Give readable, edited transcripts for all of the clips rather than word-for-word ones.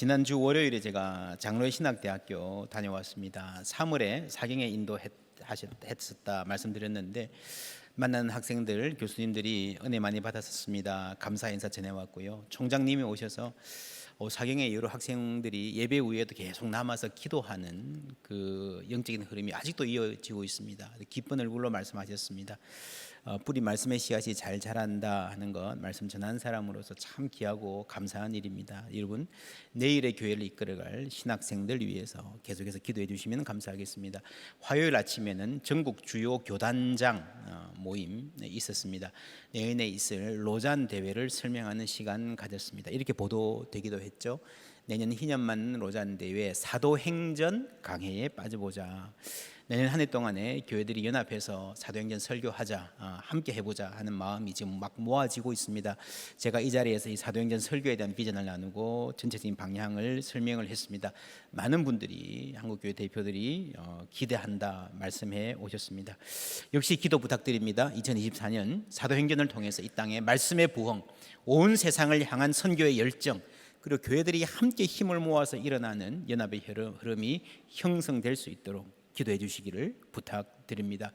지난주 월요일에 제가 장로의 신학대학교 다녀왔습니다. 3월에 사경에 인도했었다 말씀드렸는데 만난 학생들, 교수님들이 은혜 많이 받았었습니다. 감사 인사 전해왔고요. 총장님이 오셔서 사경의 여러 학생들이 예배 후에도 계속 남아서 기도하는 그 영적인 흐름이 아직도 이어지고 있습니다. 기쁜 얼굴로 말씀하셨습니다. 뿌리 말씀의 씨앗이 잘 자란다 하는 것 말씀 전한 사람으로서 참 귀하고 감사한 일입니다. 여러분 내일의 교회를 이끌어갈 신학생들 위해서 계속해서 기도해 주시면 감사하겠습니다. 화요일 아침에는 전국 주요 교단장 모임 있었습니다. 내년에 있을 로잔 대회를 설명하는 시간 가졌습니다. 이렇게 보도되기도 했죠. 내년 희년맞는 로잔 대회 사도행전 강해에 빠져보자. 내년 한 해 동안에 교회들이 연합해서 사도행전 설교하자, 함께 해보자 하는 마음이 지금 막 모아지고 있습니다. 제가 이 자리에서 이 사도행전 설교에 대한 비전을 나누고 전체적인 방향을 설명을 했습니다. 많은 분들이 한국교회 대표들이 기대한다 말씀해 오셨습니다. 역시 기도 부탁드립니다. 2024년 사도행전을 통해서 이 땅에 말씀의 부흥, 온 세상을 향한 선교의 열정, 그리고 교회들이 함께 힘을 모아서 일어나는 연합의 흐름이 형성될 수 있도록 기도해 주시기를 부탁드립니다.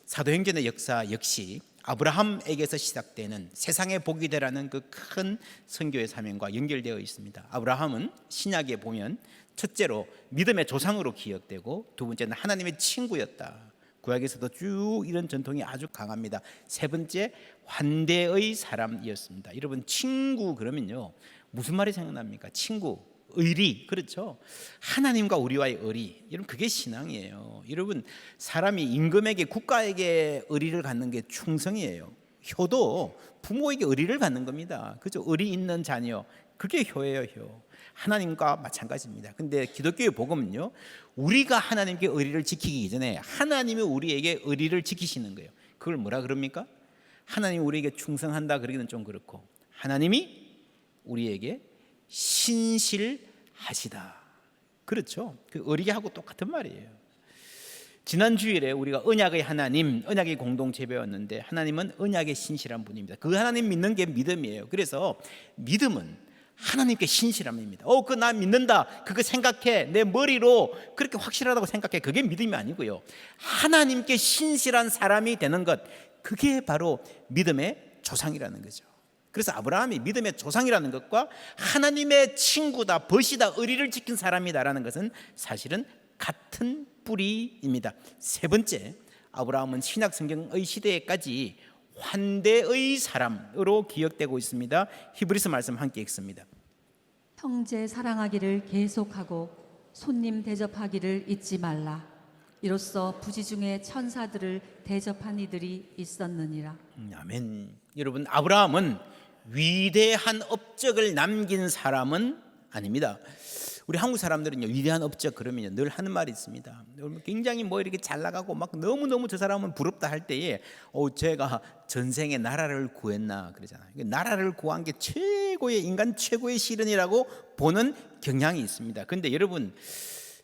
사도행전의 역사 역시 아브라함에게서 시작되는 세상의 복이 되라는 그 큰 선교의 사명과 연결되어 있습니다. 아브라함은 신약에 보면 첫째로 믿음의 조상으로 기억되고 두 번째는 하나님의 친구였다. 구약에서도 쭉 이런 전통이 아주 강합니다. 세 번째 환대의 사람이었습니다. 여러분 친구 그러면요 무슨 말이 생각납니까? 친구, 의리, 그렇죠? 하나님과 우리와의 의리, 여러분 그게 신앙이에요. 여러분 사람이 임금에게 국가에게 의리를 갖는 게 충성이에요. 효도 부모에게 의리를 갖는 겁니다. 그죠? 의리 있는 자녀, 그게 효예요. 효. 하나님과 마찬가지입니다. 근데 기독교의 복음은요 우리가 하나님께 의리를 지키기 전에 하나님이 우리에게 의리를 지키시는 거예요. 그걸 뭐라 그럽니까? 하나님이 우리에게 충성한다 그러기는 좀 그렇고 하나님이 우리에게 신실하시다. 그렇죠? 그 의리하고 똑같은 말이에요. 지난 주일에 우리가 언약의 하나님, 언약의 공동체 배웠는데 하나님은 언약의 신실한 분입니다. 그 하나님 믿는 게 믿음이에요. 그래서 믿음은 하나님께 신실함입니다. 그거 나 믿는다. 그거 생각해. 내 머리로 그렇게 확실하다고 생각해. 그게 믿음이 아니고요. 하나님께 신실한 사람이 되는 것, 그게 바로 믿음의 조상이라는 거죠. 그래서 아브라함이 믿음의 조상이라는 것과 하나님의 친구다, 벗이다, 의리를 지킨 사람이다라는 것은 사실은 같은 뿌리입니다. 세 번째, 아브라함은 신약 성경의 시대에까지 환대의 사람으로 기억되고 있습니다. 히브리서 말씀 함께 읽습니다. 형제 사랑하기를 계속하고 손님 대접하기를 잊지 말라. 이로써 부지 중에 천사들을 대접한 이들이 있었느니라. 아멘. 여러분 아브라함은 위대한 업적을 남긴 사람은 아닙니다. 우리 한국 사람들은요 위대한 업적 그러면 늘 하는 말이 있습니다. 굉장히 이렇게 잘 나가고 막 너무너무 저 사람은 부럽다 할 때에 제가 전생에 나라를 구했나 그러잖아요. 나라를 구한 게 최고의 인간 최고의 시련이라고 보는 경향이 있습니다. 그런데 여러분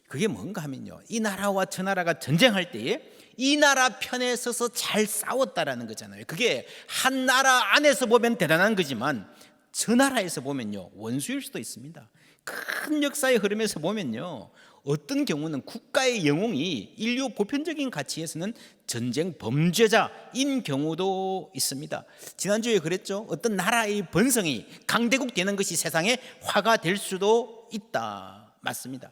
그게 뭔가 하면요 이 나라와 저 나라가 전쟁할 때에 이 나라 편에 서서 잘 싸웠다라는 거잖아요. 그게 한 나라 안에서 보면 대단한 거지만 저 나라에서 보면요 원수일 수도 있습니다. 큰 역사의 흐름에서 보면요 어떤 경우는 국가의 영웅이 인류 보편적인 가치에서는 전쟁 범죄자인 경우도 있습니다. 지난주에 그랬죠. 어떤 나라의 번성이 강대국 되는 것이 세상에 화가 될 수도 있다. 맞습니다.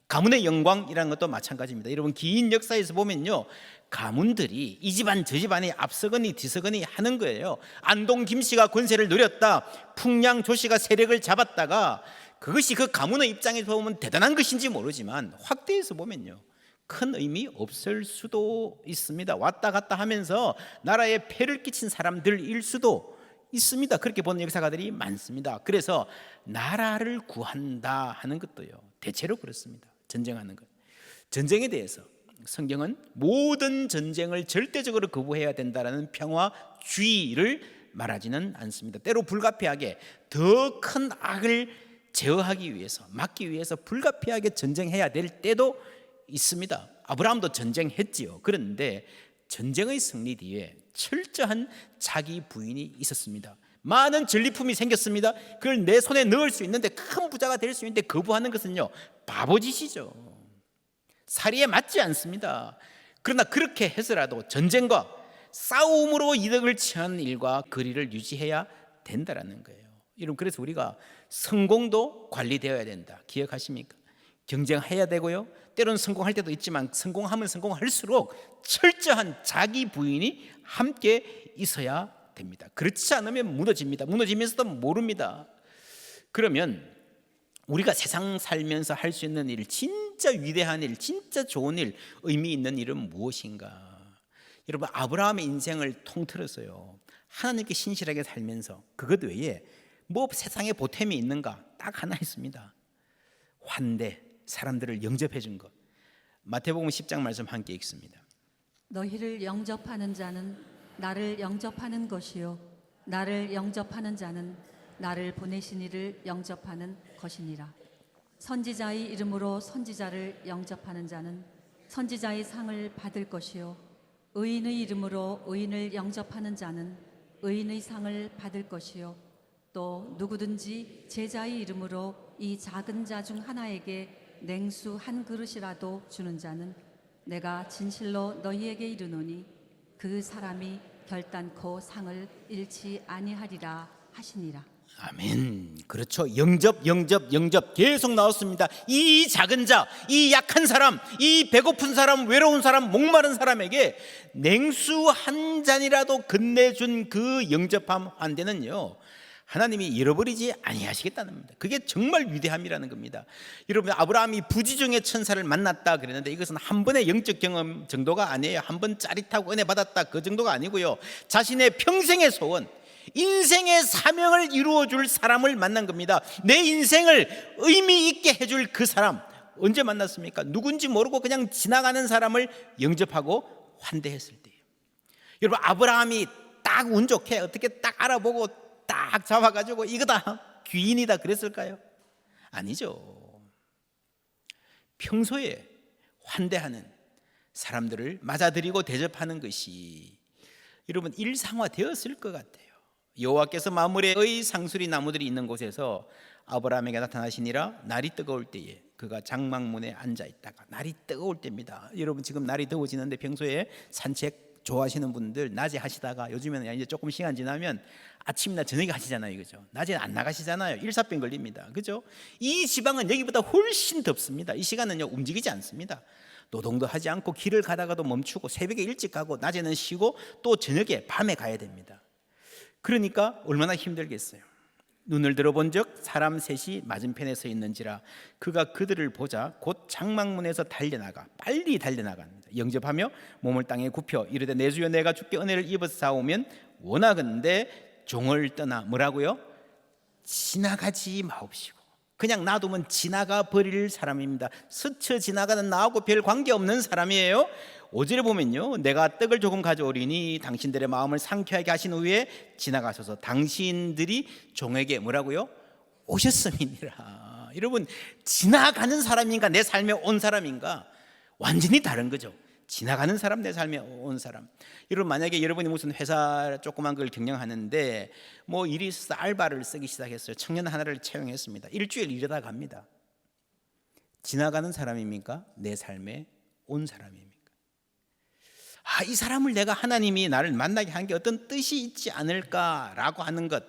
가문의 영광이라는 것도 마찬가지입니다. 여러분 긴 역사에서 보면요 가문들이 이 집안 저 집안이 앞서거니 뒤서거니 하는 거예요. 안동 김씨가 권세를 누렸다, 풍량 조씨가 세력을 잡았다가 그것이 그 가문의 입장에서 보면 대단한 것인지 모르지만 확대해서 보면요 큰 의미 없을 수도 있습니다. 왔다 갔다 하면서 나라에 폐를 끼친 사람들일 수도 있습니다. 그렇게 보는 역사가들이 많습니다. 그래서 나라를 구한다 하는 것도요 대체로 그렇습니다. 전쟁하는 것, 전쟁에 대해서 성경은 모든 전쟁을 절대적으로 거부해야 된다는 평화주의를 말하지는 않습니다. 때로 불가피하게 더 큰 악을 제어하기 위해서 막기 위해서 불가피하게 전쟁해야 될 때도 있습니다. 아브라함도 전쟁했지요. 그런데 전쟁의 승리 뒤에 철저한 자기 부인이 있었습니다. 많은 전리품이 생겼습니다. 그걸 내 손에 넣을 수 있는데, 큰 부자가 될 수 있는데 거부하는 것은요, 바보짓이죠. 사리에 맞지 않습니다. 그러나 그렇게 해서라도 전쟁과 싸움으로 이득을 취하는 일과 거리를 유지해야 된다라는 거예요. 여러분, 그래서 우리가 성공도 관리되어야 된다. 기억하십니까? 경쟁해야 되고요, 때로는 성공할 때도 있지만 성공하면 성공할수록 철저한 자기 부인이 함께 있어야 됩니다. 그렇지 않으면 무너집니다. 무너지면서도 모릅니다. 그러면 우리가 세상 살면서 할 수 있는 일, 진짜 위대한 일, 진짜 좋은 일, 의미 있는 일은 무엇인가? 여러분, 아브라함의 인생을 통틀어서요, 하나님께 신실하게 살면서 그것 외에 뭐 세상에 보탬이 있는가? 딱 하나 있습니다. 환대, 사람들을 영접해 준 것. 마태복음 10장 말씀 함께 읽습니다. 너희를 영접하는 자는 나를 영접하는 것이요 나를 영접하는 자는 나를 보내신 이를 영접하는 것이니라. 선지자의 이름으로 선지자를 영접하는 자는 선지자의 상을 받을 것이요 의인의 이름으로 의인을 영접하는 자는 의인의 상을 받을 것이요 또 누구든지 제자의 이름으로 이 작은 자 중 하나에게 냉수 한 그릇이라도 주는 자는 내가 진실로 너희에게 이르노니 그 사람이 결단코 상을 잃지 아니하리라 하시니라. 아멘. 그렇죠. 영접 계속 나왔습니다. 이 작은 자, 이 약한 사람, 이 배고픈 사람, 외로운 사람, 목마른 사람에게 냉수 한 잔이라도 건네준 그 영접함 환대는요, 하나님이 잃어버리지 아니하시겠다는 겁니다. 그게 정말 위대함이라는 겁니다. 여러분, 아브라함이 부지 중에 천사를 만났다 그랬는데 이것은 한 번의 영적 경험 정도가 아니에요. 한 번 짜릿하고 은혜 받았다 그 정도가 아니고요, 자신의 평생의 소원, 인생의 사명을 이루어줄 사람을 만난 겁니다. 내 인생을 의미 있게 해줄 그 사람, 언제 만났습니까? 누군지 모르고 그냥 지나가는 사람을 영접하고 환대했을 때예요. 여러분, 아브라함이 딱 운 좋게 어떻게 딱 알아보고 딱 잡아가지고 이거다, 귀인이다 그랬을까요? 아니죠. 평소에 환대하는 사람들을 맞아들이고 대접하는 것이 여러분 일상화되었을 것 같아요. 여호와께서 마므레의 상수리 나무들이 있는 곳에서 아브라함에게 나타나시니라. 날이 뜨거울 때에 그가 장막문에 앉아 있다가, 날이 뜨거울 때입니다. 여러분, 지금 날이 더워지는데 평소에 산책 좋아하시는 분들 낮에 하시다가 요즘에는 이제 조금 시간 지나면 아침이나 저녁에 하시잖아요, 그죠? 낮에는 안 나가시잖아요. 일사병 걸립니다, 그죠? 이 지방은 여기보다 훨씬 덥습니다. 이 시간은요 움직이지 않습니다. 노동도 하지 않고 길을 가다가도 멈추고 새벽에 일찍 가고 낮에는 쉬고 또 저녁에 밤에 가야 됩니다. 그러니까 얼마나 힘들겠어요. 눈을 들어본 적 사람 셋이 맞은편에 서 있는지라 그가 그들을 보자 곧 장막문에서 달려나가, 빨리 달려나갑니다. 영접하며 몸을 땅에 굽혀 이르되 내 주여 내가 주께 은혜를 입어서 사오면 원하건대 종을 떠나 뭐라고요? 지나가지 마옵시고. 그냥 놔두면 지나가 버릴 사람입니다. 스쳐 지나가는 나하고 별 관계없는 사람이에요. 5절에 보면요, 내가 떡을 조금 가져오리니 당신들의 마음을 상쾌하게 하신 후에 지나가셔서 당신들이 종에게 뭐라고요? 오셨음이니라. 여러분, 지나가는 사람인가 내 삶에 온 사람인가 완전히 다른 거죠. 지나가는 사람, 내 삶에 온 사람. 여러분, 만약에 여러분이 무슨 회사 조그만 걸 경영하는데 뭐 일이 있어서 알바를 쓰기 시작했어요. 청년 하나를 채용했습니다. 일주일 일하다 갑니다. 지나가는 사람입니까? 내 삶에 온 사람입니까? 이 사람을 내가, 하나님이 나를 만나게 한 게 어떤 뜻이 있지 않을까라고 하는 것,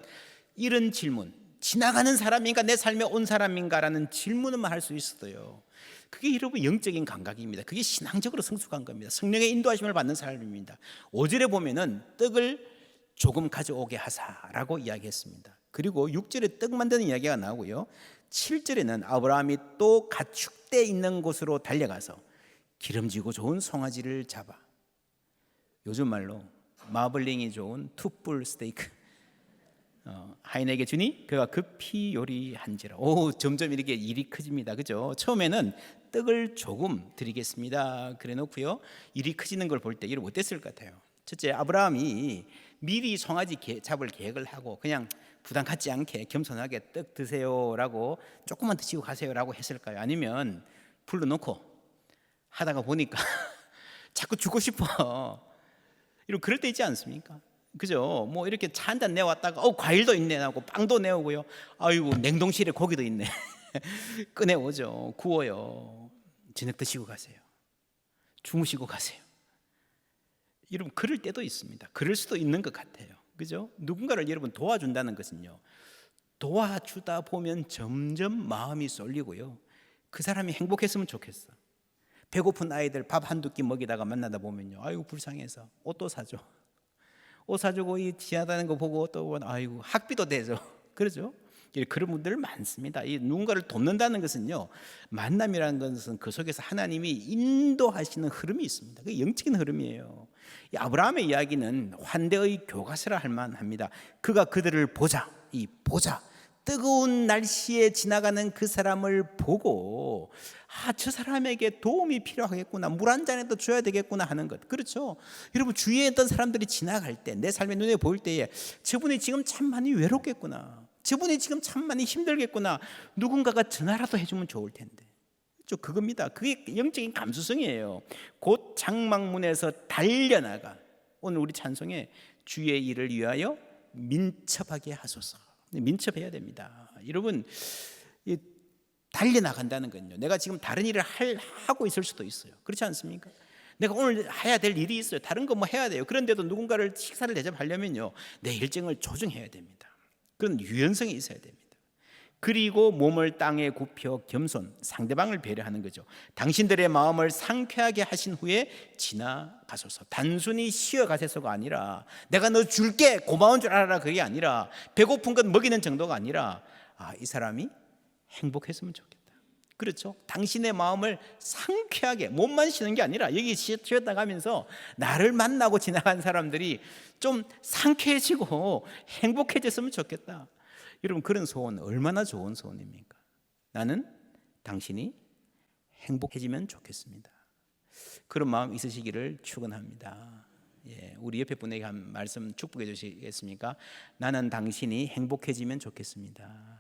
이런 질문, 지나가는 사람인가 내 삶에 온 사람인가라는 질문만 할 수 있어요. 그게 여러분 영적인 감각입니다. 그게 신앙적으로 성숙한 겁니다. 성령의 인도하심을 받는 사람입니다. 5절에 보면은 떡을 조금 가져오게 하사라고 이야기했습니다. 그리고 6절에 떡 만드는 이야기가 나오고요, 7절에는 아브라함이 또 가축대 있는 곳으로 달려가서 기름지고 좋은 송아지를 잡아, 요즘 말로 마블링이 좋은 투뿔 스테이크 하인에게 주니 그가 급히 요리한지라. 점점 이렇게 일이 커집니다, 그죠? 처음에는 떡을 조금 드리겠습니다 그래 놓고요, 일이 커지는 걸 볼 때 이를 어땠을 것 같아요? 첫째, 아브라함이 미리 송아지 잡을 계획을 하고 그냥 부담 갖지 않게 겸손하게 떡 드세요라고 조금만 드시고 가세요라고 했을까요? 아니면 불러놓고 하다가 보니까 자꾸 주고 싶어, 이런, 그럴 때 있지 않습니까? 그죠? 뭐 이렇게 차 한 잔 내왔다가 과일도 있네 하고 빵도 내오고요. 아이고 냉동실에 고기도 있네. 꺼내오죠. 구워요. 저녁 드시고 가세요. 주무시고 가세요. 여러분 그럴 때도 있습니다. 그럴 수도 있는 것 같아요. 그죠? 누군가를 여러분 도와준다는 것은요, 도와주다 보면 점점 마음이 쏠리고요, 그 사람이 행복했으면 좋겠어. 배고픈 아이들 밥 한두 끼 먹이다가 만나다 보면요, 아이고 불쌍해서 옷도 사줘. 옷 사주고 이 지나다니는 거 보고 또 아이고 학비도 대죠. 그러죠? 그런 분들 많습니다. 이 누군가를 돕는다는 것은요, 만남이라는 것은 그 속에서 하나님이 인도하시는 흐름이 있습니다. 그 영적인 흐름이에요. 이 아브라함의 이야기는 환대의 교과서라 할 만합니다. 그가 그들을 보자, 뜨거운 날씨에 지나가는 그 사람을 보고 저 사람에게 도움이 필요하겠구나, 물 한 잔이라도 줘야 되겠구나 하는 것. 그렇죠? 여러분 주위에 있던 사람들이 지나갈 때, 내 삶의 눈에 보일 때에 저분이 지금 참 많이 외롭겠구나, 저분이 지금 참 많이 힘들겠구나, 누군가가 전화라도 해주면 좋을 텐데. 그렇죠? 그겁니다. 그게 영적인 감수성이에요. 곧 장막문에서 달려나가. 오늘 우리 찬송에 주의 일을 위하여 민첩하게 하소서. 민첩해야 됩니다. 여러분 달려나간다는 건요, 내가 지금 다른 일을 하고 있을 수도 있어요. 그렇지 않습니까? 내가 오늘 해야 될 일이 있어요. 다른 거 뭐 해야 돼요. 그런데도 누군가를 식사를 대접하려면요, 내 일정을 조정해야 됩니다. 그런 유연성이 있어야 됩니다. 그리고 몸을 땅에 굽혀 겸손, 상대방을 배려하는 거죠. 당신들의 마음을 상쾌하게 하신 후에 지나가소서. 단순히 쉬어가세서가 아니라 내가 너 줄게 고마운 줄 알아라, 그게 아니라 배고픈 것 먹이는 정도가 아니라 이 사람이 행복했으면 좋겠다. 그렇죠? 당신의 마음을 상쾌하게, 몸만 쉬는 게 아니라 여기 쉬었다 가면서 나를 만나고 지나간 사람들이 좀 상쾌해지고 행복해졌으면 좋겠다. 여러분 그런 소원 얼마나 좋은 소원입니까? 나는 당신이 행복해지면 좋겠습니다. 그런 마음 있으시기를 축원합니다. 우리 옆에 분에게 한 말씀 축복해 주시겠습니까? 나는 당신이 행복해지면 좋겠습니다.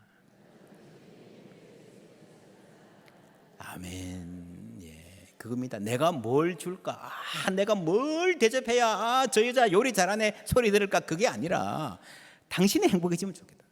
아멘. 그겁니다. 내가 뭘 줄까? 내가 뭘 대접해야 저 여자 요리 잘하네 소리 들을까? 그게 아니라 당신이 행복해지면 좋겠다.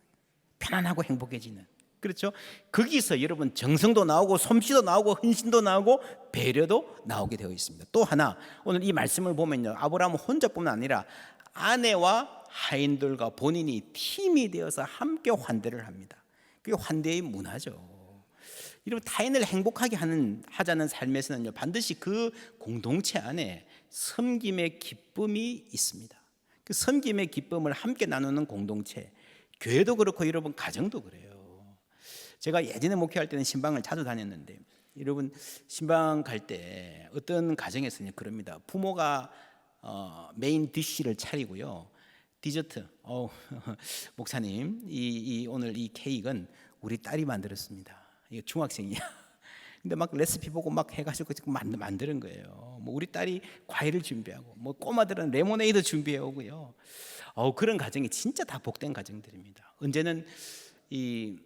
편안하고 행복해지는. 그렇죠? 거기서 여러분 정성도 나오고 솜씨도 나오고 헌신도 나오고 배려도 나오게 되어 있습니다. 또 하나, 오늘 이 말씀을 보면요, 아브라함은 혼자뿐만 아니라 아내와 하인들과 본인이 팀이 되어서 함께 환대를 합니다. 그게 환대의 문화죠. 여러분 타인을 행복하게 하자는 삶에서는요, 반드시 그 공동체 안에 섬김의 기쁨이 있습니다. 그 섬김의 기쁨을 함께 나누는 공동체, 교회도 그렇고 여러분 가정도 그래요. 제가 예전에 목회할 때는 신방을 자주 다녔는데, 여러분 신방 갈 때 어떤 가정에서는 그럽니다. 부모가 메인 디쉬를 차리고요, 디저트, 목사님 이 오늘 이 케이크는 우리 딸이 만들었습니다. 이게 중학생이야. 근데 막 레시피 보고 막 해가지고 지금 만드는 거예요. 뭐 우리 딸이 과일을 준비하고, 뭐 꼬마들은 레모네이드 준비해 오고요. 그런 가정이 진짜 다 복된 가정들입니다. 언제는 이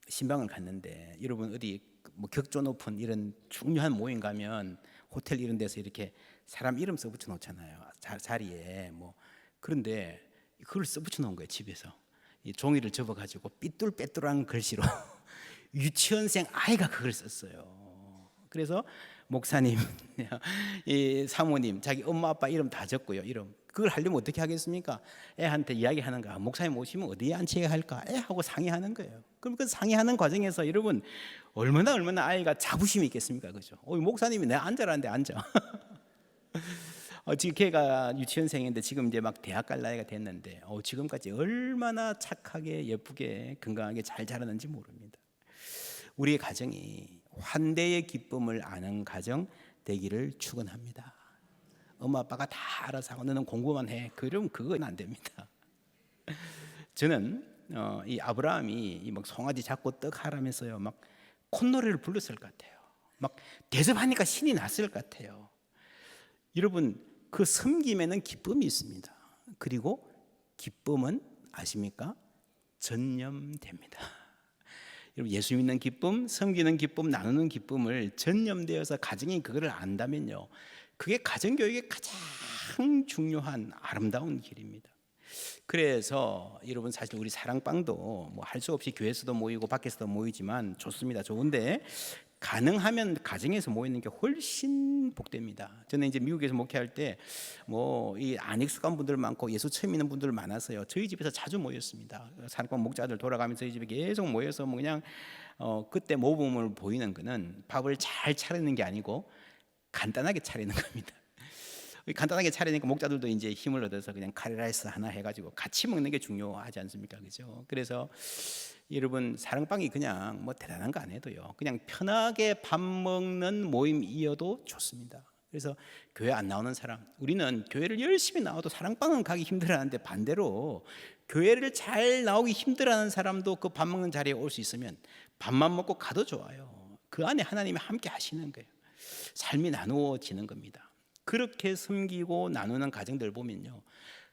신방을 갔는데, 여러분 어디 뭐 격조 높은 이런 중요한 모임 가면 호텔 이런 데서 이렇게 사람 이름 써붙여 놓잖아요, 자리에. 뭐 그런데 그걸 써붙여 놓은 거예요. 집에서 이 종이를 접어가지고 삐뚤빼뚤한 글씨로 유치원생 아이가 그걸 썼어요. 그래서 목사님, 이 사모님, 자기 엄마 아빠 이름 다 적고요. 이름 그걸 하려면 어떻게 하겠습니까? 애한테 이야기하는 거야. 목사님 오시면 어디에 앉혀야 할까? 애하고 상의하는 거예요. 그럼 그 상의하는 과정에서 여러분 얼마나 아이가 자부심이 있겠습니까? 그죠? 목사님이 내가 앉아라는데 앉아. 지금 걔가 유치원생인데 지금 이제 막 대학 갈 나이가 됐는데 지금까지 얼마나 착하게 예쁘게 건강하게 잘 자라는지 모릅니다. 우리의 가정이 환대의 기쁨을 아는 가정 되기를 축원합니다. 엄마 아빠가 다 알아서 하고 너는 공부만 해, 그러면 그건 안 됩니다. 저는 이 아브라함이 막 송아지 잡고 떡 하라면서요, 막 콧노래를 불렀을 것 같아요. 막 대접하니까 신이 났을 것 같아요. 여러분 그 섬김에는 기쁨이 있습니다. 그리고 기쁨은 아십니까? 전념됩니다. 여러분 예수 믿는 기쁨, 섬기는 기쁨, 나누는 기쁨을 전념되어서 가정이 그거를 안다면요, 그게 가정교육의 가장 중요한 아름다운 길입니다. 그래서 여러분 사실 우리 사랑방도 뭐 할 수 없이 교회에서도 모이고 밖에서도 모이지만 좋습니다. 좋은데 가능하면 가정에서 모이는 게 훨씬 복됩니다. 저는 이제 미국에서 목회할 때 뭐 이 안 익숙한 분들 많고 예수 처음 있는 분들 많아서요. 저희 집에서 자주 모였습니다. 사랑방 목자들 돌아가면서 저희 집에 계속 모여서 뭐 그냥 그때 모범을 보이는 거는 밥을 잘 차리는 게 아니고 간단하게 차리는 겁니다. 간단하게 차리니까 목자들도 이제 힘을 얻어서 그냥 카레라이스 하나 해가지고 같이 먹는 게 중요하지 않습니까? 그죠? 그래서 여러분 사랑방이 그냥 뭐 대단한 거 안 해도요, 그냥 편하게 밥 먹는 모임이어도 좋습니다. 그래서 교회 안 나오는 사람, 우리는 교회를 열심히 나와도 사랑방은 가기 힘들어하는데 반대로 교회를 잘 나오기 힘들어하는 사람도 그 밥 먹는 자리에 올 수 있으면 밥만 먹고 가도 좋아요. 그 안에 하나님이 함께 하시는 거예요. 삶이 나누어지는 겁니다. 그렇게 섬기고 나누는 가정들 보면요,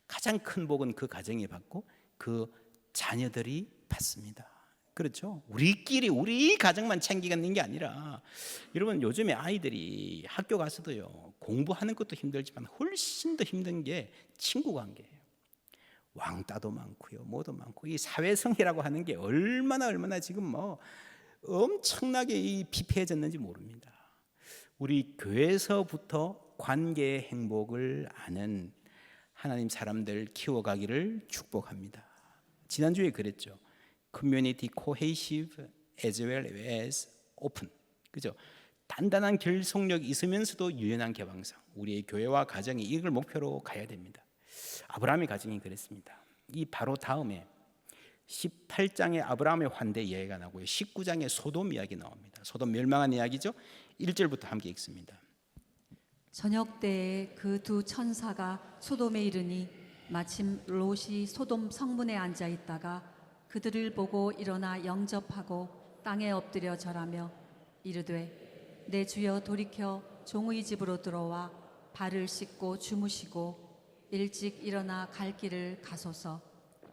가장 큰 복은 그 가정이 받고 그 자녀들이 받습니다. 그렇죠? 우리끼리 우리 가정만 챙기는 게 아니라, 여러분 요즘에 아이들이 학교 가서도요, 공부하는 것도 힘들지만 훨씬 더 힘든 게 친구 관계예요. 왕따도 많고요, 뭐도 많고, 이 사회성이라고 하는 게 얼마나 지금 뭐 엄청나게 이 비폐해졌는지 모릅니다. 우리 교회에서부터 관계의 행복을 아는 하나님 사람들 키워가기를 축복합니다. 지난주에 그랬죠. Community cohesive as well as open. 그죠? 단단한 결속력이 있으면서도 유연한 개방성. 우리의 교회와 가정이 이걸 목표로 가야 됩니다. 아브라함의 가정이 그랬습니다. 이 바로 다음에 18장에 아브라함의 환대 이야기가 나고요, 19장에 소돔 이야기 나옵니다. 소돔 멸망한 이야기죠. 1절부터 함께 읽습니다. 저녁 때에 그 두 천사가 소돔에 이르니 마침 롯이 소돔 성문에 앉아 있다가 그들을 보고 일어나 영접하고 땅에 엎드려 절하며 이르되 내 주여 돌이켜 종의 집으로 들어와 발을 씻고 주무시고 일찍 일어나 갈 길을 가소서.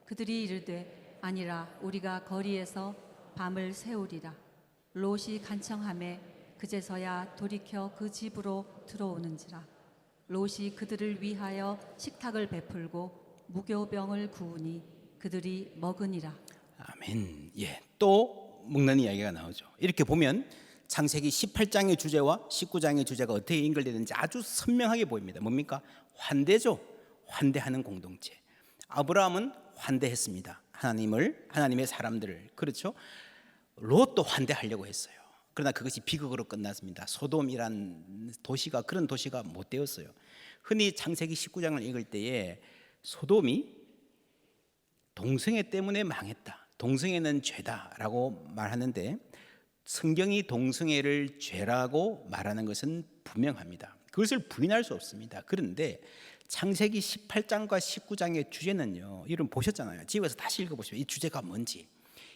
그들이 이르되 아니라 우리가 거리에서 밤을 새우리라. 롯이 간청하매 그제서야 돌이켜 그 집으로 들어오는지라. 롯이 그들을 위하여 식탁을 베풀고 무교병을 구우니 그들이 먹으니라. 아멘. 예, 또 먹는 이야기가 나오죠. 이렇게 보면 창세기 18장의 주제와 19장의 주제가 어떻게 연결되는지 아주 선명하게 보입니다. 뭡니까? 환대죠. 환대하는 공동체. 아브라함은 환대했습니다. 하나님의 사람들을. 그렇죠? 롯도 환대하려고 했어요. 그러나 그것이 비극으로 끝났습니다. 소돔이란 도시가, 그런 도시가 못 되었어요. 흔히 창세기 19장을 읽을 때에 소돔이 동성애 때문에 망했다, 동성애는 죄다라고 말하는데, 성경이 동성애를 죄라고 말하는 것은 분명합니다. 그것을 부인할 수 없습니다. 그런데 창세기 18장과 19장의 주제는요, 여러분 보셨잖아요. 집에서 다시 읽어보시면 이 주제가 뭔지,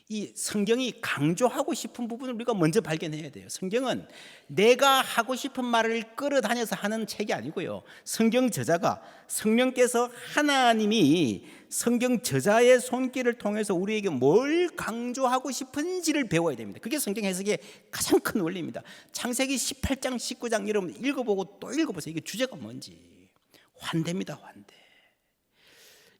이 성경이 강조하고 싶은 부분을 우리가 먼저 발견해야 돼요. 성경은 내가 하고 싶은 말을 끌어다녀서 하는 책이 아니고요, 성경 저자가, 성령께서 하나님이 성경 저자의 손길을 통해서 우리에게 뭘 강조하고 싶은지를 배워야 됩니다. 그게 성경 해석의 가장 큰 원리입니다. 창세기 18장 19장 여러분 읽어보고 또 읽어보세요. 이게 주제가 뭔지. 환대입니다. 환대.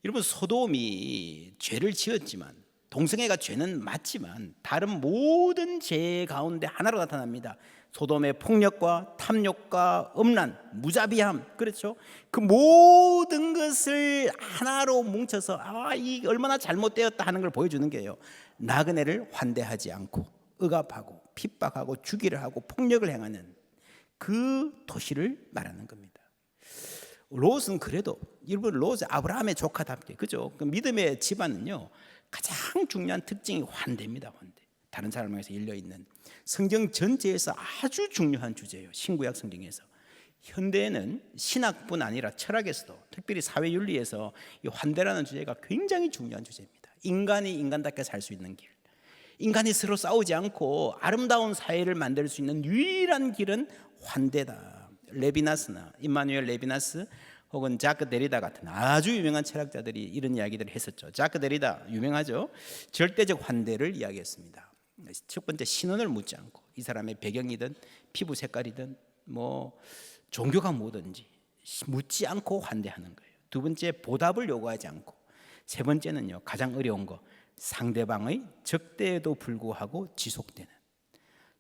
여러분 소돔이 죄를 지었지만, 동성애가 죄는 맞지만 다른 모든 죄 가운데 하나로 나타납니다. 소돔의 폭력과 탐욕과 음란, 무자비함, 그렇죠? 그 모든 것을 하나로 뭉쳐서 이 얼마나 잘못되었다 하는 걸 보여주는 게요, 나그네를 환대하지 않고 억압하고 핍박하고 죽이려 하고 폭력을 행하는 그 도시를 말하는 겁니다. 롯은 그래도, 여러분 롯은 아브라함의 조카답게, 그죠? 그 믿음의 집안은요, 가장 중요한 특징이 환대입니다. 환대. 다른 사람을 위해서 열려있는 성경 전체에서 아주 중요한 주제예요. 신구약 성경에서. 현대에는 신학뿐 아니라 철학에서도, 특별히 사회윤리에서 이 환대라는 주제가 굉장히 중요한 주제입니다. 인간이 인간답게 살 수 있는 길, 인간이 서로 싸우지 않고 아름다운 사회를 만들 수 있는 유일한 길은 환대다. 레비나스나 임마누엘 레비나스 혹은 자크 데리다 같은 아주 유명한 철학자들이 이런 이야기들을 했었죠. 자크 데리다 유명하죠. 절대적 환대를 이야기했습니다. 첫 번째, 신원을 묻지 않고, 이 사람의 배경이든 피부 색깔이든 뭐 종교가 뭐든지 묻지 않고 환대하는 거예요. 두 번째, 보답을 요구하지 않고, 세 번째는요, 가장 어려운 거, 상대방의 적대에도 불구하고 지속되는.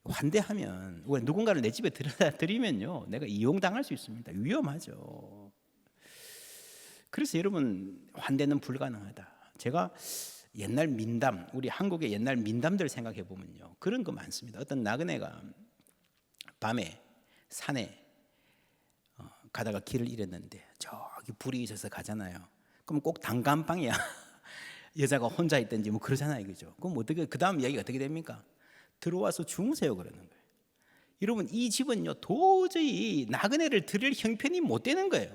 환대하면 왜 누군가를 내 집에 들이면요, 내가 이용당할 수 있습니다. 위험하죠. 그래서 여러분, 환대는 불가능하다. 제가 옛날 민담, 우리 한국의 옛날 민담들 생각해 보면요, 그런 거 많습니다. 어떤 나그네가 밤에 산에 가다가 길을 잃었는데 저기 불이 있어서 가잖아요. 그럼 꼭 단칸방이야. 여자가 혼자 있든지 뭐 그러잖아요, 그죠? 그럼 어떻게 그 다음 이야기가 어떻게 됩니까? 들어와서 주무세요 그러는 거예요. 여러분, 이 집은요 도저히 나그네를 들일 형편이 못 되는 거예요.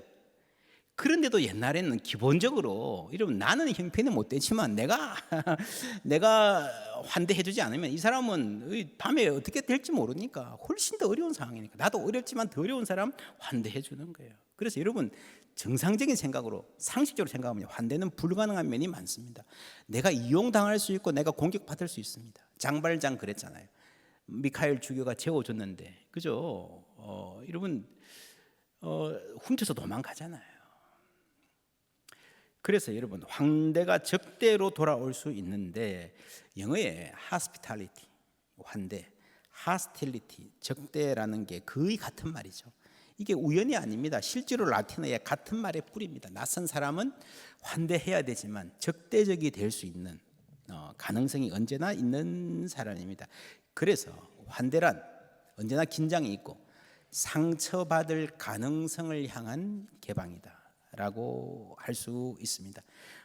그런데도 옛날에는 기본적으로, 여러분, 나는 형편이 못 되지만 내가 환대해주지 않으면 이 사람은 밤에 어떻게 될지 모르니까 훨씬 더 어려운 상황이니까 나도 어렵지만 더 어려운 사람 환대해주는 거예요. 그래서 여러분, 정상적인 생각으로, 상식적으로 생각하면 환대는 불가능한 면이 많습니다. 내가 이용당할 수 있고 내가 공격받을 수 있습니다. 장발장 그랬잖아요. 미카엘 주교가 재워줬는데, 그죠? 여러분, 훔쳐서 도망가잖아요. 그래서 여러분, 환대가 적대로 돌아올 수 있는데, 영어에 hospitality, 환대, hostility, 적대라는 게 거의 같은 말이죠. 이게 우연이 아닙니다. 실제로 라틴어의 같은 말의 뿌리입니다. 낯선 사람은 환대해야 되지만 적대적이 될 수 있는 가능성이 언제나 있는 사람입니다. 그래서 환대란 언제나 긴장이 있고 상처받을 가능성을 향한 개방이다 라고 할 수 있습니다.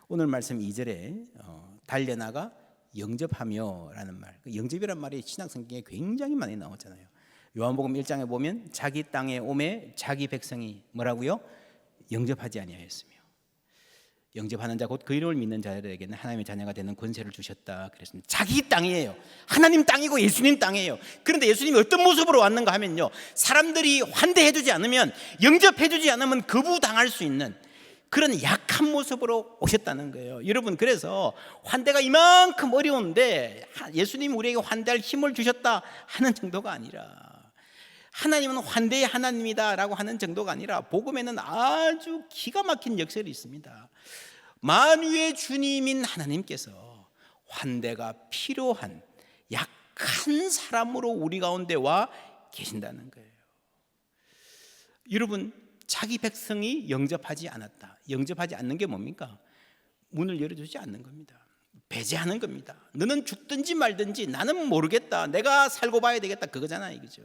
오늘 말씀 2절에 달려나가 영접하며 라는 말, 영접이란 말이 신약 성경에 굉장히 많이 나오잖아요. 요한복음 1장에 보면 자기 땅에 오매 자기 백성이 뭐라고요? 영접하지 아니하였으며, 영접하는 자 곧 그 이름을 믿는 자들에게는 하나님의 자녀가 되는 권세를 주셨다 그랬습니다. 자기 땅이에요. 하나님 땅이고 예수님 땅이에요. 그런데 예수님이 어떤 모습으로 왔는가 하면요, 사람들이 환대해주지 않으면, 영접해주지 않으면 거부당할 수 있는 그런 약한 모습으로 오셨다는 거예요. 여러분, 그래서 환대가 이만큼 어려운데 예수님이 우리에게 환대할 힘을 주셨다 하는 정도가 아니라, 하나님은 환대의 하나님이다 라고 하는 정도가 아니라, 복음에는 아주 기가 막힌 역설이 있습니다. 만유의 주님인 하나님께서 환대가 필요한 약한 사람으로 우리 가운데 와 계신다는 거예요. 여러분, 자기 백성이 영접하지 않았다. 영접하지 않는 게 뭡니까? 문을 열어주지 않는 겁니다. 배제하는 겁니다. 너는 죽든지 말든지 나는 모르겠다, 내가 살고 봐야 되겠다, 그거잖아요, 그죠?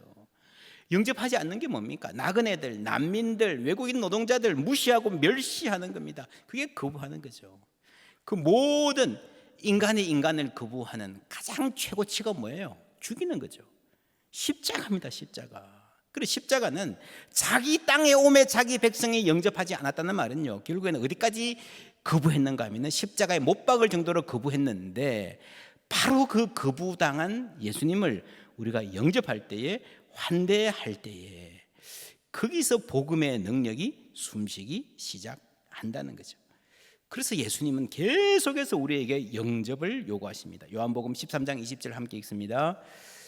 영접하지 않는 게 뭡니까? 나그네들, 난민들, 외국인 노동자들 무시하고 멸시하는 겁니다. 그게 거부하는 거죠. 그 모든 인간이 인간을 거부하는 가장 최고치가 뭐예요? 죽이는 거죠. 십자가입니다, 십자가. 그리고 십자가는 자기 땅에 오매 자기 백성이 영접하지 않았다는 말은요, 결국에는 어디까지 거부했는가 하면 십자가에 못 박을 정도로 거부했는데, 바로 그 거부당한 예수님을 우리가 영접할 때에, 환대할 때에, 거기서 복음의 능력이 숨쉬기 시작한다는 거죠. 그래서 예수님은 계속해서 우리에게 영접을 요구하십니다. 요한복음 13장 20절 함께 읽습니다.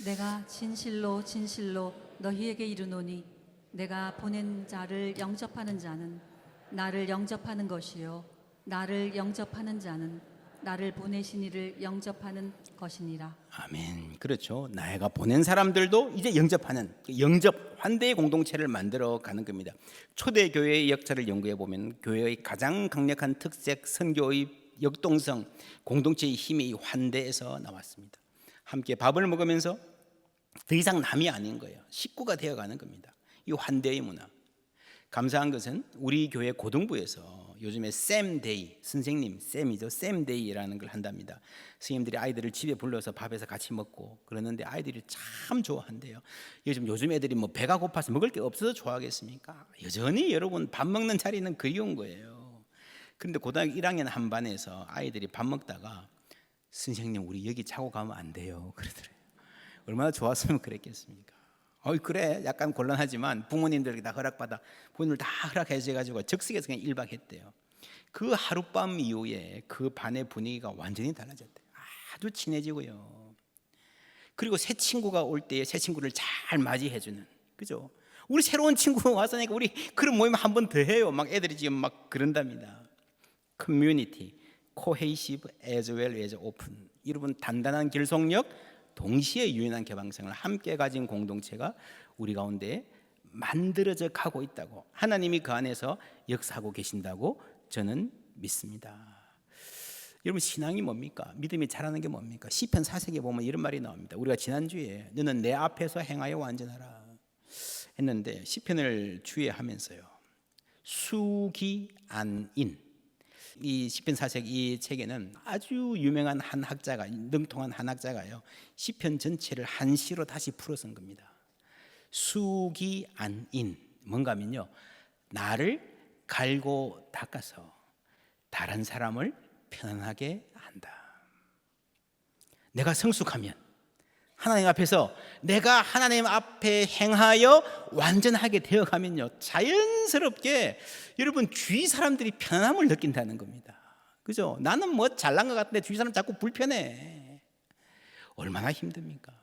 내가 진실로 진실로 너희에게 이르노니 내가 보낸 자를 영접하는 자는 나를 영접하는 것이요 나를 영접하는 자는 나를 보내신 이를 영접하는 것이니라. 아멘. 그렇죠. 내가 보낸 사람들도 이제 영접하는, 영접 환대의 공동체를 만들어 가는 겁니다. 초대 교회의 역사를 연구해 보면 교회의 가장 강력한 특색, 선교의 역동성, 공동체의 힘이 환대에서 나왔습니다. 함께 밥을 먹으면서 더 이상 남이 아닌 거예요. 식구가 되어가는 겁니다. 이 환대의 문화. 감사한 것은 우리 교회 고등부에서 요즘에 쌤데이, 선생님 쌤이죠, 쌤데이라는 걸 한답니다. 선생님들이 아이들을 집에 불러서 밥에서 같이 먹고 그러는데 아이들이 참 좋아한대요. 요즘 애들이 뭐 배가 고파서 먹을 게 없어서 좋아하겠습니까? 여전히 여러분 밥 먹는 자리는 그리운 거예요. 그런데 고등학교 1학년 한 반에서 아이들이 밥 먹다가 선생님 우리 여기 자고 가면 안 돼요 그러더래요. 얼마나 좋았으면 그랬겠습니까? 그래, 약간 곤란하지만 부모님들에게 다 허락받아, 부모님들 다 허락해 줘가지고 적석에서 그냥 1박 했대요. 그 하룻밤 이후에 그 반의 분위기가 완전히 달라졌대요. 아주 친해지고요. 그리고 새 친구가 올 때 새 친구를 잘 맞이해 주는, 그죠? 우리 새로운 친구 왔으니까 우리 그런 모임 한 번 더 해요. 막 애들이 지금 막 그런답니다. 커뮤니티, cohesive as well as open. 여러분 단단한 결속력, 동시에 유연한 개방성을 함께 가진 공동체가 우리 가운데 만들어져 가고 있다고, 하나님이 그 안에서 역사하고 계신다고 저는 믿습니다. 여러분 신앙이 뭡니까? 믿음이 자라는 게 뭡니까? 시편 4세기에 보면 이런 말이 나옵니다. 우리가 지난주에 너는 내 앞에서 행하여 완전하라 했는데, 시편을 주의하면서요, 수기안인, 이 시편 4색 이 책에는 아주 유명한 한 학자가, 능통한 한 학자가요, 시편 전체를 한시로 다시 풀어 쓴 겁니다. 수기안인, 뭔가 하면요, 나를 갈고 닦아서 다른 사람을 편안하게 한다. 내가 성숙하면, 하나님 앞에서 내가 하나님 앞에 행하여 완전하게 되어가면요, 자연스럽게 여러분 주위 사람들이 편안함을 느낀다는 겁니다. 그죠? 나는 뭐 잘난 것 같은데 주위 사람 자꾸 불편해. 얼마나 힘듭니까?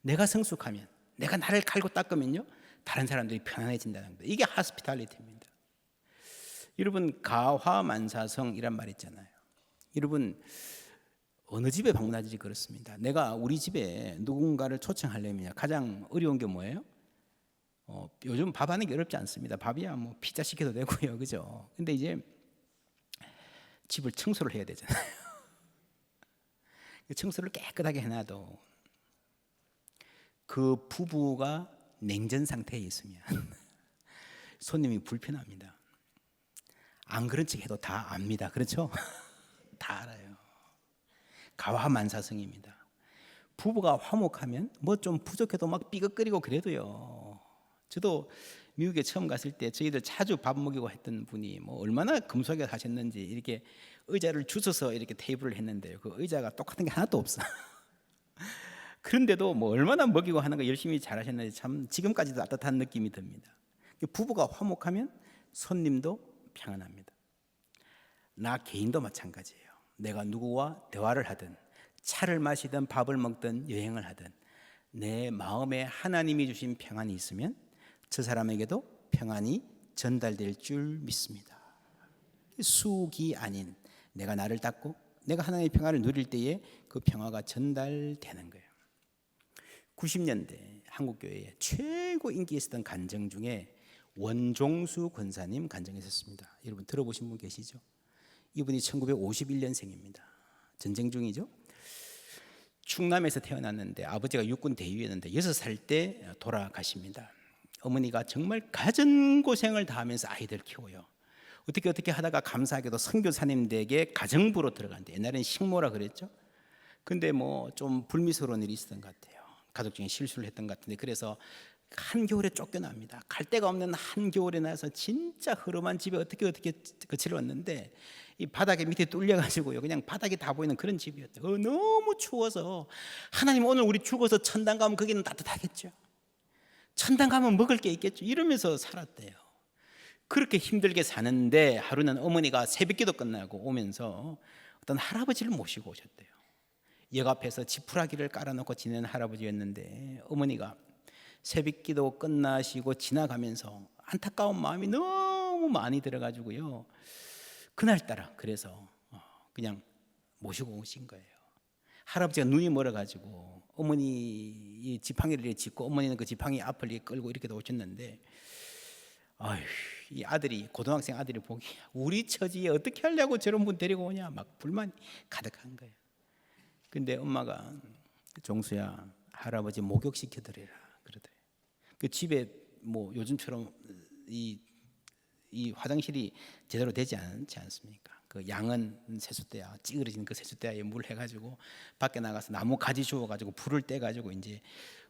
내가 성숙하면, 내가 나를 갈고 닦으면요, 다른 사람들이 편안해진다는 겁니다. 이게 하스피탈리티입니다. 여러분 가화만사성이란 말 있잖아요. 여러분 어느 집에 방문하지 그렇습니다. 내가 우리 집에 누군가를 초청하려면 가장 어려운 게 뭐예요? 요즘 밥 하는 게 어렵지 않습니다. 밥이야 뭐 피자 시켜도 되고요, 그죠? 근데 이제 집을 청소를 해야 되잖아요. 청소를 깨끗하게 해놔도 그 부부가 냉전 상태에 있으면 손님이 불편합니다. 안 그런 척 해도 다 압니다. 그렇죠? 다 알아요. 가화만사성입니다. 부부가 화목하면 뭐 좀 부족해도 막 삐걱거리고 그래도요. 저도 미국에 처음 갔을 때 저희들 자주 밥 먹이고 했던 분이 뭐 얼마나 금속에 하셨는지 이렇게 의자를 주셔서 이렇게 테이블을 했는데요, 그 의자가 똑같은 게 하나도 없어. 그런데도 뭐 얼마나 먹이고 하는 거 열심히 잘하셨는지 참 지금까지도 따뜻한 느낌이 듭니다. 부부가 화목하면 손님도 평안합니다. 나 개인도 마찬가지예요. 내가 누구와 대화를 하든 차를 마시든 밥을 먹든 여행을 하든 내 마음에 하나님이 주신 평안이 있으면 저 사람에게도 평안이 전달될 줄 믿습니다. 수기 아닌 내가 나를 닦고 내가 하나님의 평안을 누릴 때에 그 평화가 전달되는 거예요. 90년대 한국교회에 최고 인기 있었던 간증 중에 원종수 권사님 간증이 있었습니다. 여러분 들어보신 분 계시죠? 이분이 1951년생입니다. 전쟁 중이죠. 충남에서 태어났는데 아버지가 육군 대위였는데 6살 때 돌아가십니다. 어머니가 정말 가진 고생을 다하면서 아이들 키워요. 어떻게 하다가 감사하게도 선교사님 댁에 가정부로 들어간대. 옛날에는 식모라 그랬죠. 근데 뭐 좀 불미스러운 일이 있었던 것 같아요. 가족 중에 실수를 했던 것 같은데, 그래서 한겨울에 쫓겨납니다. 갈 데가 없는 한겨울에 나서 진짜 흐름한 집에 어떻게 거치러 왔는데 이 바닥에 밑에 뚫려가지고요, 그냥 바닥이 다 보이는 그런 집이었대요. 너무 추워서 하나님 오늘 우리 죽어서 천당 가면 거기는 따뜻하겠죠, 천당 가면 먹을 게 있겠죠, 이러면서 살았대요. 그렇게 힘들게 사는데 하루는 어머니가 새벽기도 끝나고 오면서 어떤 할아버지를 모시고 오셨대요. 역 앞에서 지푸라기를 깔아놓고 지내는 할아버지였는데 어머니가 새벽기도 끝나시고 지나가면서 안타까운 마음이 너무 많이 들어가지고요, 그날따라 그래서 그냥 모시고 오신 거예요. 할아버지가 눈이 멀어가지고 어머니 지팡이를 짚고 어머니는 그 지팡이 앞을 끌고 이렇게 오셨는데, 이 아들이, 고등학생 아들이 보기 우리 처지에 어떻게 하려고 저런 분 데리고 오냐 막 불만이 가득한 거예요. 근데 엄마가 종수야 할아버지 목욕시켜드리라 그러더래요. 그 집에 뭐 요즘처럼 이 화장실이 제대로 되지 않지 않습니까? 그 양은 세숫대야, 찌그러진 그 세숫대야에 물 해가지고 밖에 나가서 나무 가지 주워가지고 불을 떼가지고 이제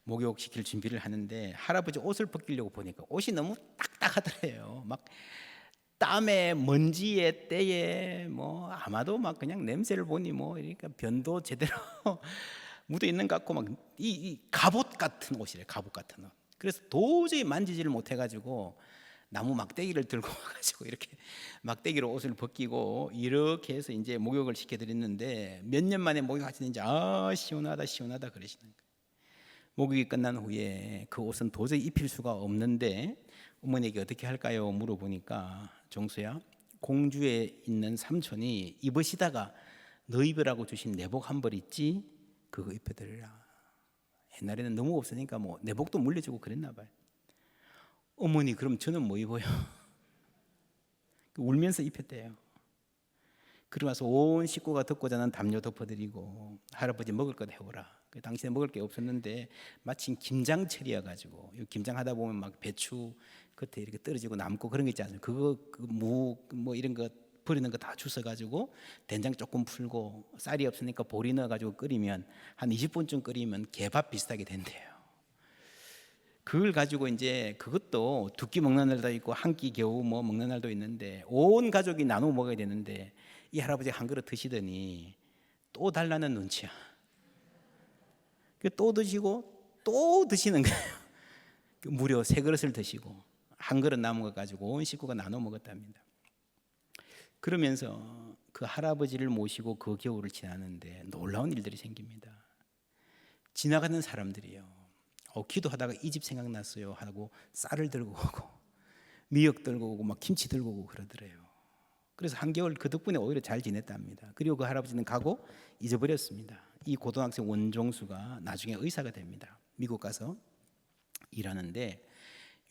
목욕시킬 준비를 하는데 할아버지 옷을 벗기려고 보니까 옷이 너무 딱딱하더래요. 막 땀에 먼지에 때에 뭐 아마도 막 그냥 냄새를 보니 뭐 이러니까 변도 제대로 묻어 있는 것 같고 막 이 갑옷 같은 옷이래, 갑옷 같은 옷. 그래서 도저히 만지지를 못해가지고 나무 막대기를 들고 와가지고 이렇게 막대기로 옷을 벗기고 이렇게 해서 이제 목욕을 시켜드렸는데 몇 년 만에 목욕하시는지 시원하다 그러시는 거예요. 목욕이 끝난 후에 그 옷은 도저히 입힐 수가 없는데 어머니에게 어떻게 할까요? 물어보니까 종수야 공주에 있는 삼촌이 입으시다가 너 입으라고 주신 내복 한 벌 있지? 그거 입혀드리라. 옛날에는 너무 없으니까 뭐 내복도 물려주고 그랬나 봐요. 어머니 그럼 저는 뭐 입어요? 울면서 입혔대요. 그러면서 온 식구가 덮고 자는 담요 덮어드리고 할아버지 먹을 것 해오라. 당시에 먹을 게 없었는데 마침 김장철이어가지고 김장하다 보면 막 배추 겉에 이렇게 떨어지고 남고 그런 거 있지 않습니까? 그거 무 뭐 이런 거 버리는 거 다 주워가지고 된장 조금 풀고 쌀이 없으니까 보리 넣어가지고 끓이면 한 20분쯤 끓이면 개밥 비슷하게 된대요. 그걸 가지고 이제 그것도 두 끼 먹는 날도 있고 한 끼 겨우 뭐 먹는 날도 있는데 온 가족이 나눠 먹어야 되는데 이 할아버지 한 그릇 드시더니 또 달라는 눈치야. 또 드시고 또 드시는 거예요. 무려 3그릇을 드시고 한 그릇 남은 거 가지고 온 식구가 나눠 먹었답니다. 그러면서 그 할아버지를 모시고 그 겨울을 지나는데 놀라운 일들이 생깁니다. 지나가는 사람들이요, 기도하다가 이 집 생각났어요 하고 쌀을 들고 오고 미역 들고 오고 막 김치 들고 오고 그러더래요. 그래서 한겨울 그 덕분에 오히려 잘 지냈답니다. 그리고 그 할아버지는 가고 잊어버렸습니다. 이 고등학생 원종수가 나중에 의사가 됩니다. 미국 가서 일하는데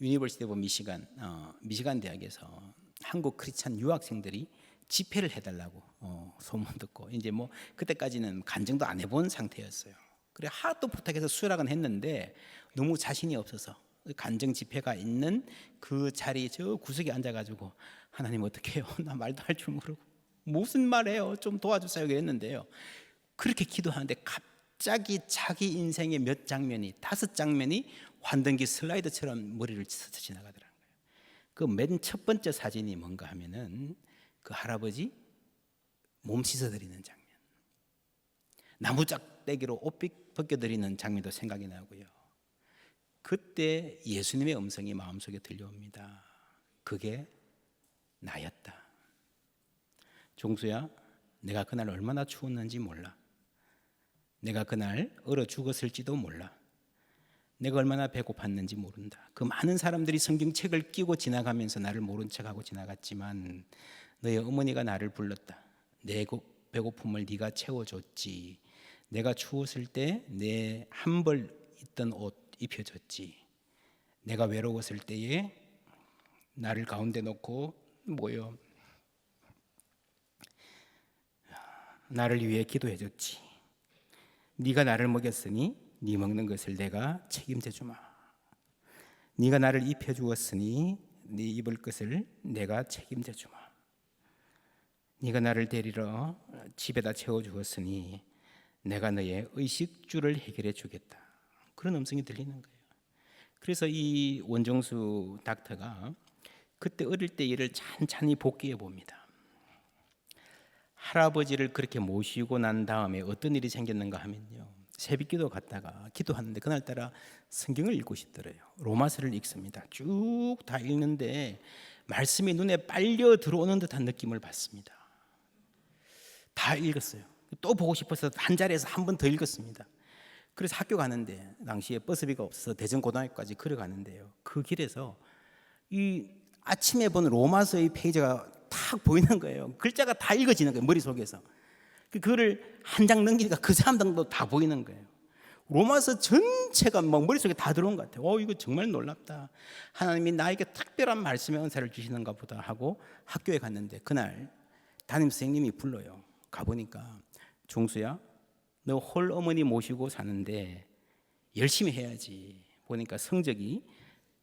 유니버시티 오브 미시간 대학에서 한국 크리스찬 유학생들이 집회를 해달라고 소문 듣고 이제 뭐 그때까지는 간증도 안 해본 상태였어요. 그래 하도 부탁해서 수락은 했는데 너무 자신이 없어서 간증 집회가 있는 그 자리 저 구석에 앉아가지고 하나님 어떻게 해요? 나 말도 할 줄 모르고 무슨 말해요? 좀 도와주세요 그랬는데요. 그렇게 기도하는데 갑자기 자기 인생의 몇 장면이 5장면이 환등기 슬라이드처럼 머리를 스쳐 지나가더라고요. 그 맨 첫 번째 사진이 뭔가 하면은 그 할아버지 몸 씻어드리는 장면, 나무 짝대기로 옷 벗겨드리는 장면도 생각이 나고요. 그때 예수님의 음성이 마음속에 들려옵니다. 그게 나였다. 종수야, 내가 그날 얼마나 추웠는지 몰라. 내가 그날 얼어 죽었을지도 몰라. 내가 얼마나 배고팠는지 모른다. 그 많은 사람들이 성경책을 끼고 지나가면서 나를 모른 척하고 지나갔지만 너의 어머니가 나를 불렀다. 내 배고픔을 네가 채워줬지. 내가 추웠을 때 내 한 벌 있던 옷 입혀줬지. 내가 외로웠을 때에 나를 가운데 놓고 모여 나를 위해 기도해줬지. 네가 나를 먹였으니 네 먹는 것을 내가 책임져 주마. 네가 나를 입혀주었으니 네 입을 것을 내가 책임져 주마. 네가 나를 데리러 집에다 채워주었으니 내가 너의 의식주를 해결해 주겠다. 그런 음성이 들리는 거예요. 그래서 이 원정수 닥터가 그때 어릴 때 일을 찬찬히 복기해 봅니다. 할아버지를 그렇게 모시고 난 다음에 어떤 일이 생겼는가 하면요, 새벽기도 갔다가 기도하는데 그날따라 성경을 읽고 싶더래요. 로마서를 읽습니다. 쭉 다 읽는데 말씀이 눈에 빨려 들어오는 듯한 느낌을 받습니다. 다 읽었어요. 또 보고 싶어서 한 자리에서 한 번 더 읽었습니다. 그래서 학교 가는데 당시에 버스비가 없어서 대전고등학교까지 걸어가는데요, 그 길에서 이 아침에 본 로마서의 페이지가 탁 보이는 거예요. 글자가 다 읽어지는 거예요, 머릿속에서. 그거를 한 장 넘기니까 그 사람들도 다 보이는 거예요. 로마서 전체가 막 머릿속에 다 들어온 것 같아요. 이거 정말 놀랍다. 하나님이 나에게 특별한 말씀의 은사를 주시는가 보다 하고 학교에 갔는데 그날 담임 선생님이 불러요. 가보니까 종수야, 너 홀 어머니 모시고 사는데 열심히 해야지. 보니까 성적이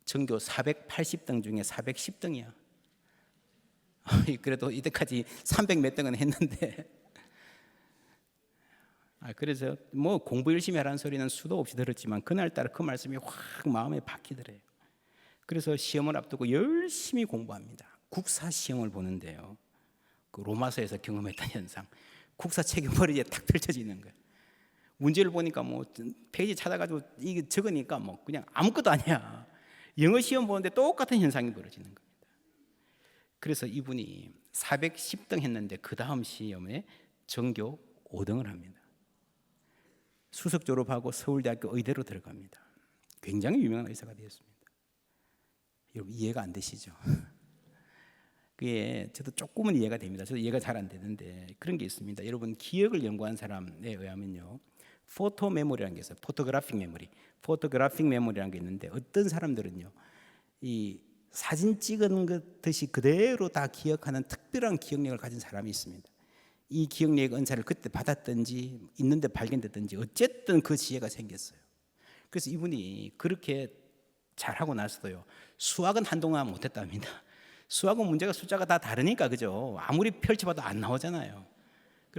전교 480등 중에 410등이야. 그래도 이때까지 300 몇 등은 했는데 그래서 뭐 공부 열심히 하라는 소리는 수도 없이 들었지만 그날따라 그 말씀이 확 마음에 박히더래요. 그래서 시험을 앞두고 열심히 공부합니다. 국사 시험을 보는데요, 그 로마서에서 경험했던 현상, 국사 책이 머리에 탁 펼쳐지는 거예요. 문제를 보니까 뭐 페이지 찾아가지고 이게 적으니까 뭐 그냥 아무것도 아니야. 영어 시험 보는데 똑같은 현상이 벌어지는 겁니다. 그래서 이분이 410등 했는데 그 다음 시험에 전교 5등을 합니다. 수석 졸업하고 서울대학교 의대로 들어갑니다. 굉장히 유명한 의사가 되었습니다. 여러분 이해가 안 되시죠? 그게 저도 조금은 이해가 됩니다. 저도 이해가 잘 안 되는데 그런 게 있습니다. 여러분 기억을 연구한 사람에 의하면요, 포토 메모리라는 게 있어요. 포토그래픽 메모리, 포토그래픽 메모리라는 게 있는데 어떤 사람들은요, 이 사진 찍은 듯이 그대로 다 기억하는 특별한 기억력을 가진 사람이 있습니다. 이 기억력 은사를 그때 받았든지 있는데 발견됐든지 어쨌든 그 지혜가 생겼어요. 그래서 이분이 그렇게 잘하고 나서도요, 수학은 한동안 못했답니다. 수학은 문제가 숫자가 다 다르니까, 그죠? 아무리 펼쳐봐도 안 나오잖아요.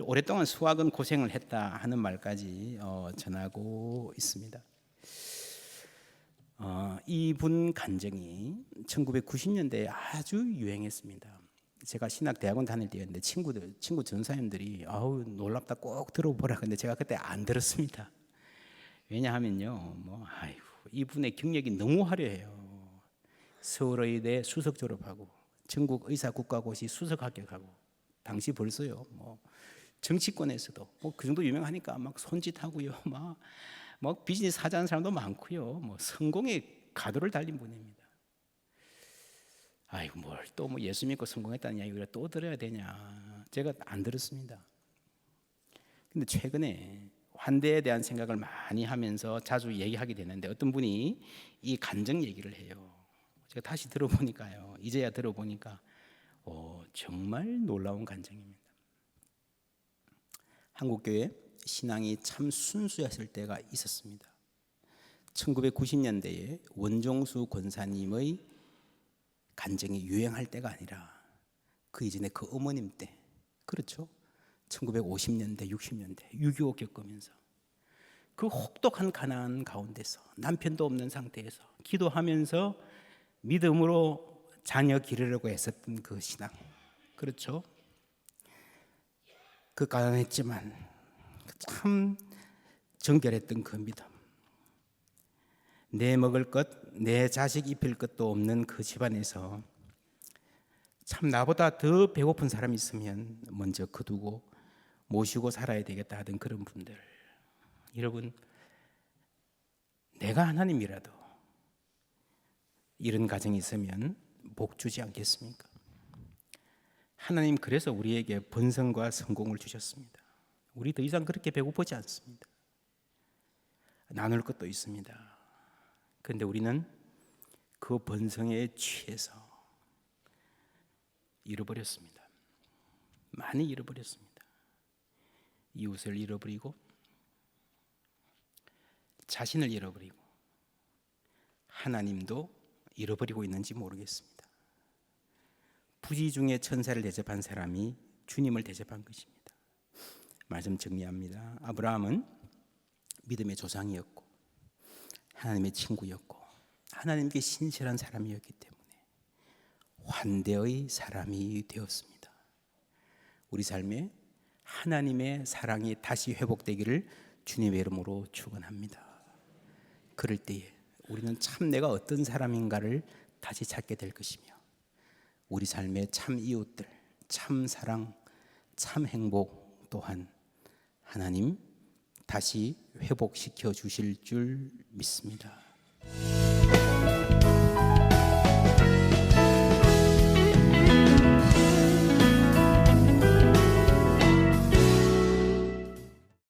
오랫동안 수학은 고생을 했다 하는 말까지 전하고 있습니다. 이분 간증이 1990년대에 아주 유행했습니다. 제가 신학대학원 다닐 때였는데 친구 전사님들이 아우 놀랍다 꼭 들어보라. 근데 제가 그때 안 들었습니다. 왜냐하면요, 아이고 이분의 경력이 너무 화려해요. 서울의대 수석 졸업하고 전국 의사국가고시 수석 합격하고, 당시 벌써요 정치권에서도 그 정도 유명하니까 막 손짓하고요, 막 비즈니스 하자는 사람도 많고요, 성공의 가도를 달린 분입니다. 아이고 뭘 또 예수 믿고 성공했다는 이야기를 또 들어야 되냐. 제가 안 들었습니다. 근데 최근에 환대에 대한 생각을 많이 하면서 자주 얘기하게 되는데 어떤 분이 이 간증 얘기를 해요. 제가 다시 들어보니까요, 이제야 들어보니까 정말 놀라운 간증입니다. 한국교회 신앙이 참 순수했을 때가 있었습니다. 1990년대에 원종수 권사님의 간증이 유행할 때가 아니라 그 이전에 그 어머님 때, 그렇죠? 1950년대, 60년대 6.25 겪으면서 그 혹독한 가난 가운데서 남편도 없는 상태에서 기도하면서 믿음으로 자녀 기르려고 했었던 그 신앙, 그렇죠? 그 가난했지만 참 정결했던 그 믿음, 내 먹을 것, 내 자식 입힐 것도 없는 그 집안에서 참 나보다 더 배고픈 사람이 있으면 먼저 거두고 모시고 살아야 되겠다 하던 그런 분들, 여러분 내가 하나님이라도 이런 가정이 있으면 복 주지 않겠습니까? 하나님 그래서 우리에게 번성과 성공을 주셨습니다. 우리 더 이상 그렇게 배고프지 않습니다. 나눌 것도 있습니다. 그런데 우리는 그 번성에 취해서 잃어버렸습니다. 많이 잃어버렸습니다. 이웃을 잃어버리고 자신을 잃어버리고 하나님도 잃어버리고 있는지 모르겠습니다. 부지 중에 천사를 대접한 사람이 주님을 대접한 것입니다. 말씀 정리합니다. 아브라함은 믿음의 조상이었고 하나님의 친구였고 하나님께 신실한 사람이었기 때문에 환대의 사람이 되었습니다. 우리 삶에 하나님의 사랑이 다시 회복되기를 주님의 이름으로 축원합니다. 그럴 때에 우리는 참 내가 어떤 사람인가를 다시 찾게 될 것이며 우리 삶의 참 이웃들, 참 사랑, 참 행복 또한 하나님 다시 회복시켜 주실 줄 믿습니다.